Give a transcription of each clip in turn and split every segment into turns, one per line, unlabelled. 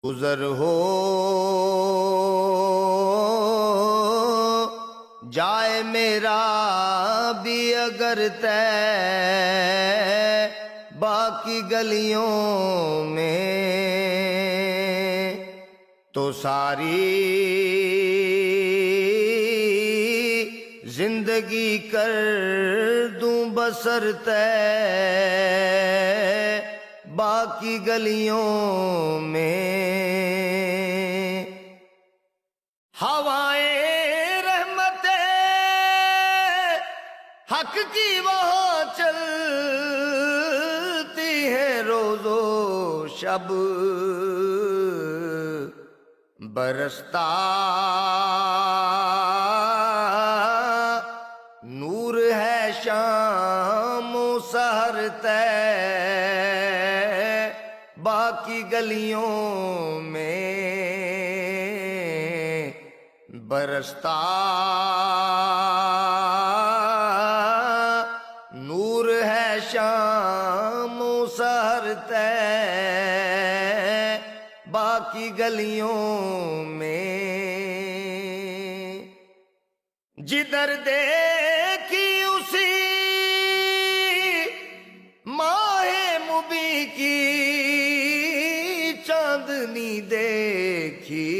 گزر ہو جائے میرا بھی اگر طے باقی گلیوں میں تو ساری زندگی کر دوں بسر طے باقی گلیوں میں ہوائیں رحمت حق کی وہاں چلتی ہیں روز و شب برستا نور ہے شام و سحر طے باقی گلیوں میں برستا نور ہے شام و سحر طے باقی گلیوں میں جدھر دیکھی اسی ماہ مبیں کی چاندنی دیکھی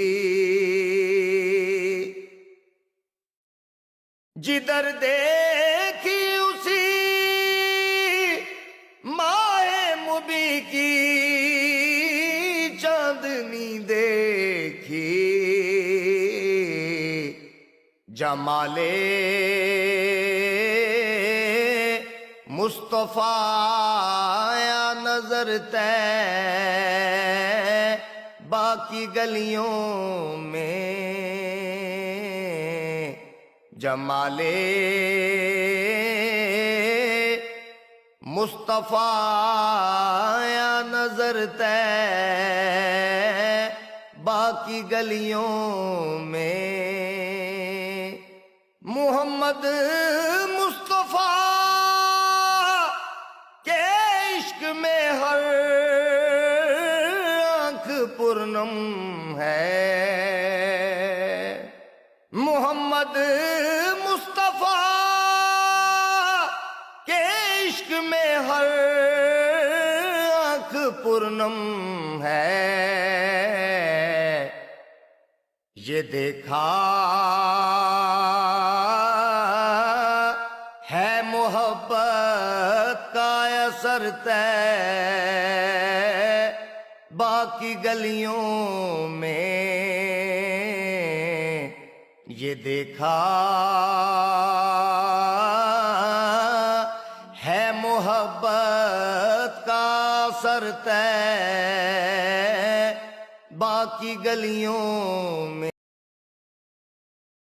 جدھر دیکھی اسی ماہ مبیں کی چاندنی دیکھی جمال مصطفیٰ آیا نظر طے باقی گلیوں میں جمال مصطفیٰ آیا نظر طے باقی گلیوں میں محمد مصطفیٰ کے عشق میں ہر آنکھ پرنم ہے محمد مصطفیٰ کے عشق میں ہر آنکھ پرنم ہے یہ دیکھا ہے محبت کا اثر طے باقی گلیوں میں یہ دیکھا ہے محبت کا اثر طے باقی گلیوں میں